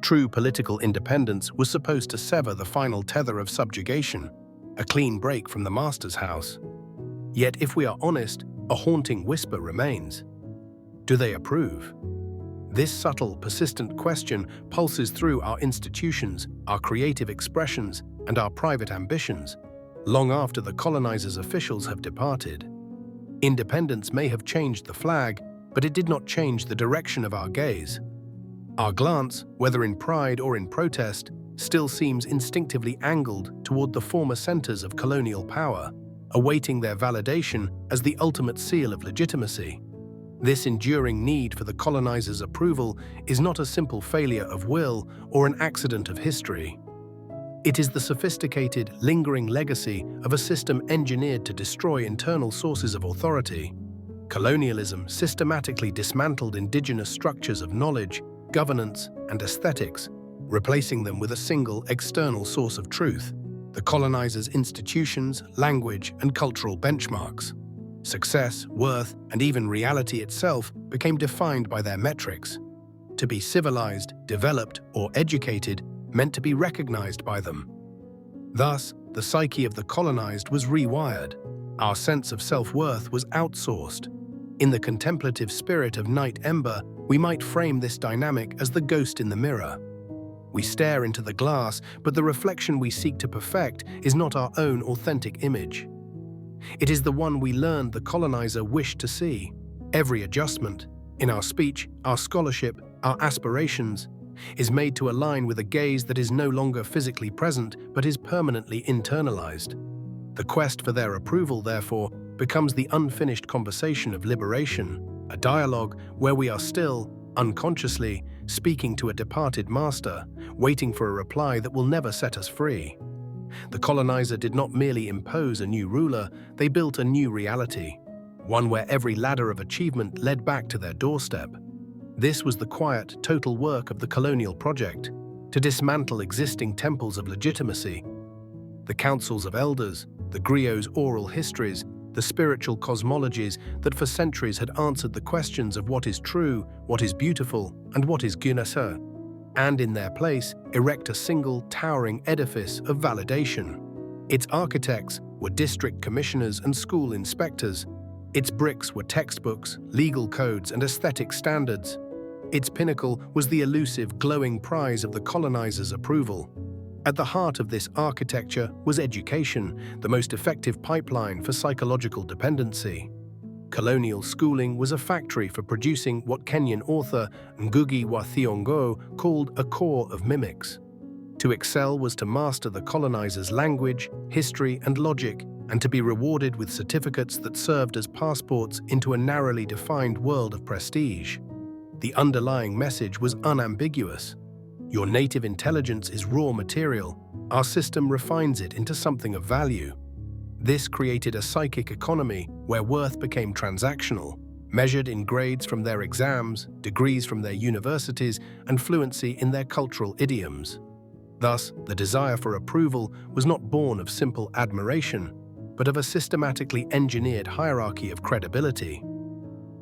True political independence was supposed to sever the final tether of subjugation, a clean break from the master's house. Yet, if we are honest, a haunting whisper remains. Do they approve? This subtle, persistent question pulses through our institutions, our creative expressions, and our private ambitions, long after the colonizers' officials have departed. Independence may have changed the flag, but it did not change the direction of our gaze. Our glance, whether in pride or in protest, still seems instinctively angled toward the former centers of colonial power, awaiting their validation as the ultimate seal of legitimacy. This enduring need for the colonizers' approval is not a simple failure of will or an accident of history. It is the sophisticated, lingering legacy of a system engineered to destroy internal sources of authority. Colonialism systematically dismantled indigenous structures of knowledge, governance, and aesthetics, replacing them with a single external source of truth: the colonizers' institutions, language, and cultural benchmarks. Success, worth, and even reality itself became defined by their metrics. To be civilized, developed, or educated meant to be recognized by them. Thus, the psyche of the colonized was rewired. Our sense of self-worth was outsourced. In the contemplative spirit of Night Ember, we might frame this dynamic as the ghost in the mirror. We stare into the glass, but the reflection we seek to perfect is not our own authentic image. It is the one we learned the colonizer wished to see. Every adjustment, in our speech, our scholarship, our aspirations, is made to align with a gaze that is no longer physically present but is permanently internalized. The quest for their approval, therefore, becomes the unfinished conversation of liberation, a dialogue where we are still, unconsciously, speaking to a departed master, waiting for a reply that will never set us free. The colonizer did not merely impose a new ruler, they built a new reality, one where every ladder of achievement led back to their doorstep. This was the quiet, total work of the colonial project, to dismantle existing temples of legitimacy. The councils of elders, the griots' oral histories, the spiritual cosmologies that for centuries had answered the questions of what is true, what is beautiful, and what is Colonizer, and in their place erect a single towering edifice of validation. Its architects were district commissioners and school inspectors. Its bricks were textbooks, legal codes, and aesthetic standards. Its pinnacle was the elusive, glowing prize of the colonizers' approval. At the heart of this architecture was education, the most effective pipeline for psychological dependency. Colonial schooling was a factory for producing what Kenyan author Ngugi wa Thiong'o called a corps of mimics. To excel was to master the colonizers' language, history, and logic, and to be rewarded with certificates that served as passports into a narrowly defined world of prestige. The underlying message was unambiguous. Your native intelligence is raw material. Our system refines it into something of value. This created a psychic economy where worth became transactional, measured in grades from their exams, degrees from their universities, and fluency in their cultural idioms. Thus, the desire for approval was not born of simple admiration, but of a systematically engineered hierarchy of credibility.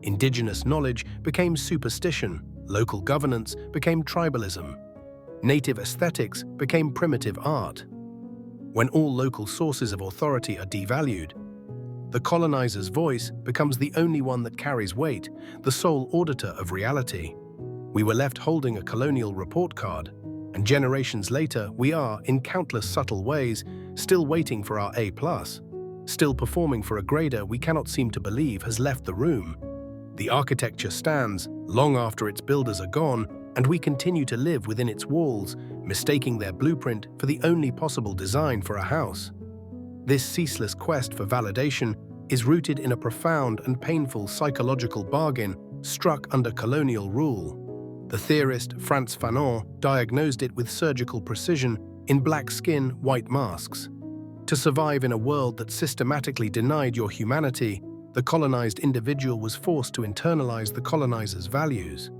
Indigenous knowledge became superstition, local governance became tribalism, native aesthetics became primitive art. When all local sources of authority are devalued, the colonizer's voice becomes the only one that carries weight, the sole auditor of reality. We were left holding a colonial report card, and generations later we are, in countless subtle ways, still waiting for our A+, still performing for a grader we cannot seem to believe has left the room. The architecture stands, long after its builders are gone, and we continue to live within its walls, mistaking their blueprint for the only possible design for a house. This ceaseless quest for validation is rooted in a profound and painful psychological bargain struck under colonial rule. The theorist Frantz Fanon diagnosed it with surgical precision in black skin, white masks. To survive in a world that systematically denied your humanity, the colonized individual was forced to internalize the colonizer's values.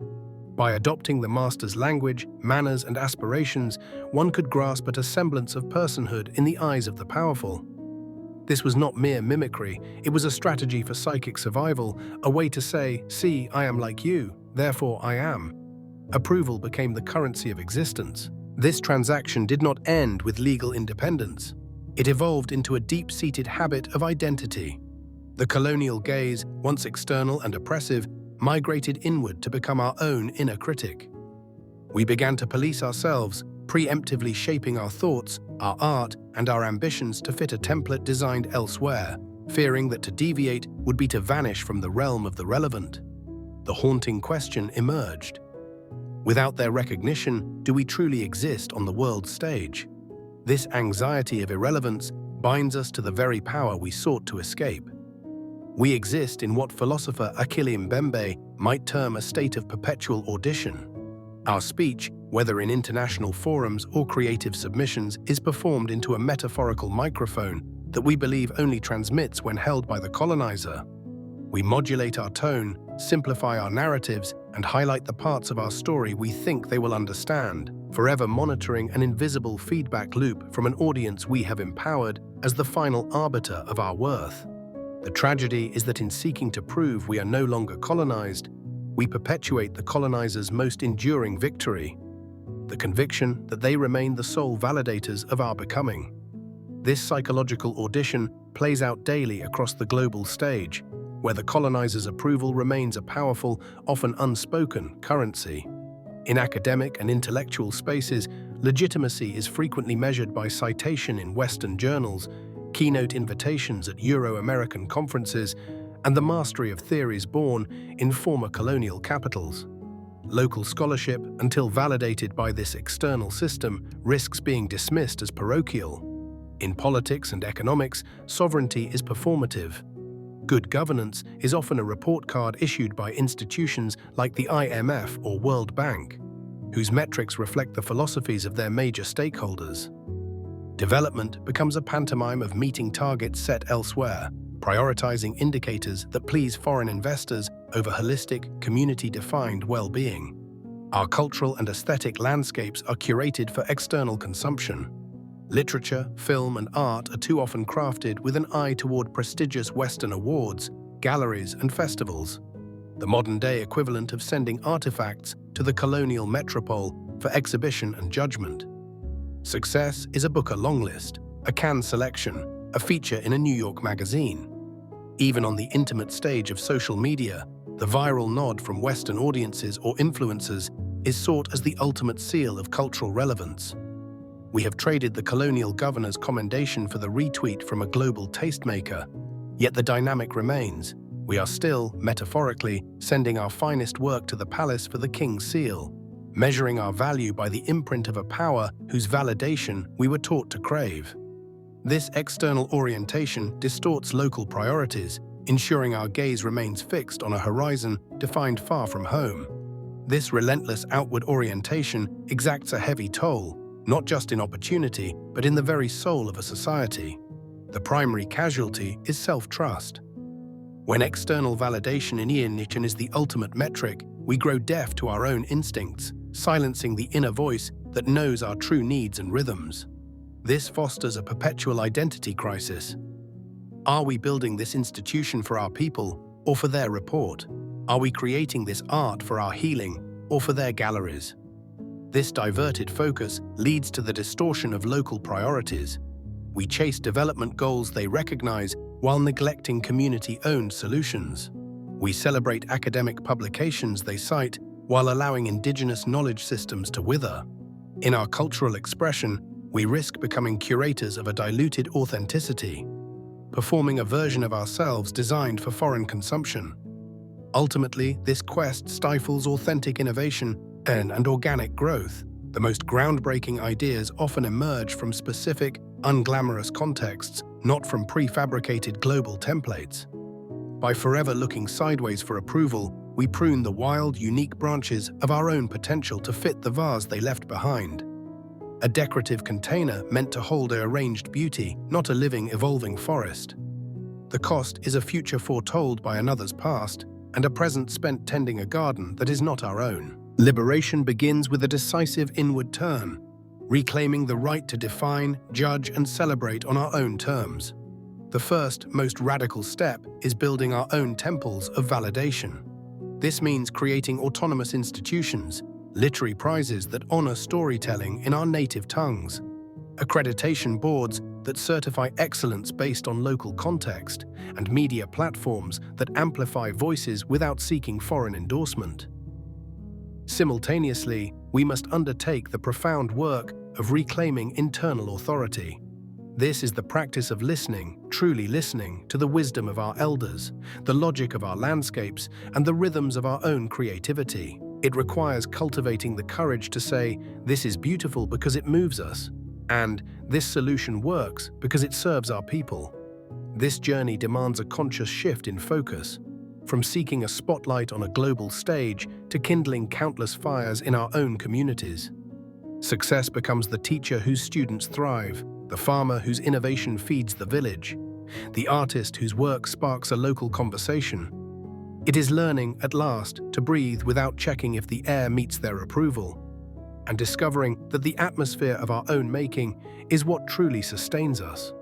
By adopting the master's language, manners, and aspirations, one could grasp at a semblance of personhood in the eyes of the powerful. This was not mere mimicry, it was a strategy for psychic survival, a way to say, "See, I am like you, therefore I am." Approval became the currency of existence. This transaction did not end with legal independence. It evolved into a deep-seated habit of identity. The colonial gaze, once external and oppressive, migrated inward to become our own inner critic. We began to police ourselves, preemptively shaping our thoughts, our art, and our ambitions to fit a template designed elsewhere, fearing that to deviate would be to vanish from the realm of the relevant. The haunting question emerged. Without their recognition, do we truly exist on the world stage? This anxiety of irrelevance binds us to the very power we sought to escape. We exist in what philosopher Achille Mbembe might term a state of perpetual audition. Our speech, whether in international forums or creative submissions, is performed into a metaphorical microphone that we believe only transmits when held by the colonizer. We modulate our tone, simplify our narratives, and highlight the parts of our story we think they will understand, forever monitoring an invisible feedback loop from an audience we have empowered as the final arbiter of our worth. The tragedy is that in seeking to prove we are no longer colonized, we perpetuate the colonizer's most enduring victory, the conviction that they remain the sole validators of our becoming. This psychological audition plays out daily across the global stage, where the colonizer's approval remains a powerful, often unspoken, currency. In academic and intellectual spaces, legitimacy is frequently measured by citation in Western journals, keynote invitations at Euro-American conferences, and the mastery of theories born in former colonial capitals. Local scholarship, until validated by this external system, risks being dismissed as parochial. In politics and economics, sovereignty is performative. Good governance is often a report card issued by institutions like the IMF or World Bank, whose metrics reflect the philosophies of their major stakeholders. Development becomes a pantomime of meeting targets set elsewhere, prioritizing indicators that please foreign investors over holistic, community-defined well-being. Our cultural and aesthetic landscapes are curated for external consumption. Literature, film, and art are too often crafted with an eye toward prestigious Western awards, galleries, and festivals, the modern-day equivalent of sending artifacts to the colonial metropole for exhibition and judgment. Success is a Booker longlist, a Cannes selection, a feature in a New York magazine. Even on the intimate stage of social media, the viral nod from Western audiences or influencers is sought as the ultimate seal of cultural relevance. We have traded the colonial governor's commendation for the retweet from a global tastemaker, yet the dynamic remains. We are still, metaphorically, sending our finest work to the palace for the king's seal, measuring our value by the imprint of a power whose validation we were taught to crave. This external orientation distorts local priorities, ensuring our gaze remains fixed on a horizon defined far from home. This relentless outward orientation exacts a heavy toll, not just in opportunity, but in the very soul of a society. The primary casualty is self-trust. When external validation in is the ultimate metric, we grow deaf to our own instincts, silencing the inner voice that knows our true needs and rhythms. This fosters a perpetual identity crisis. Are we building this institution for our people or for their report? Are we creating this art for our healing or for their galleries? This diverted focus leads to the distortion of local priorities. We chase development goals they recognize while neglecting community-owned solutions. We celebrate academic publications they cite while allowing indigenous knowledge systems to wither. In our cultural expression, we risk becoming curators of a diluted authenticity, performing a version of ourselves designed for foreign consumption. Ultimately, this quest stifles authentic innovation and organic growth. The most groundbreaking ideas often emerge from specific, unglamorous contexts, not from prefabricated global templates. By forever looking sideways for approval, we prune the wild, unique branches of our own potential to fit the vase they left behind. A decorative container meant to hold a arranged beauty, not a living, evolving forest. The cost is a future foretold by another's past, and a present spent tending a garden that is not our own. Liberation begins with a decisive inward turn, reclaiming the right to define, judge, and celebrate on our own terms. The first, most radical step is building our own temples of validation. This means creating autonomous institutions, literary prizes that honor storytelling in our native tongues, accreditation boards that certify excellence based on local context, and media platforms that amplify voices without seeking foreign endorsement. Simultaneously, we must undertake the profound work of reclaiming internal authority. This is the practice of listening, truly listening, to the wisdom of our elders, the logic of our landscapes, and the rhythms of our own creativity. It requires cultivating the courage to say, "This is beautiful because it moves us," and "This solution works because it serves our people." This journey demands a conscious shift in focus, from seeking a spotlight on a global stage to kindling countless fires in our own communities. Success becomes the teacher whose students thrive, the farmer whose innovation feeds the village, the artist whose work sparks a local conversation. It is learning, at last, to breathe without checking if the air meets their approval, and discovering that the atmosphere of our own making is what truly sustains us.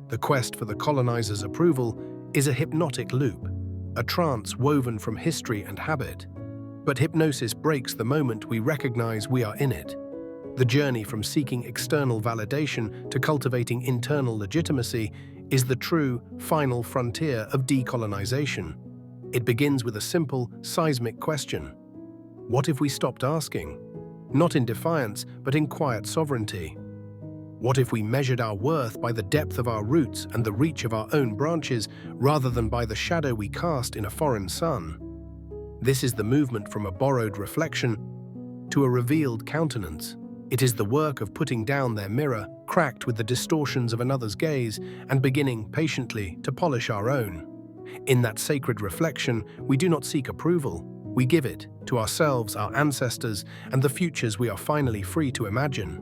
The quest for the colonizer's approval is a hypnotic loop, a trance woven from history and habit. But hypnosis breaks the moment we recognize we are in it. The journey from seeking external validation to cultivating internal legitimacy is the true, final frontier of decolonization. It begins with a simple, seismic question. What if we stopped asking? Not in defiance, but in quiet sovereignty. What if we measured our worth by the depth of our roots and the reach of our own branches, rather than by the shadow we cast in a foreign sun? This is the movement from a borrowed reflection to a revealed countenance. It is the work of putting down their mirror, cracked with the distortions of another's gaze, and beginning patiently to polish our own. In that sacred reflection, we do not seek approval. We give it to ourselves, our ancestors, and the futures we are finally free to imagine.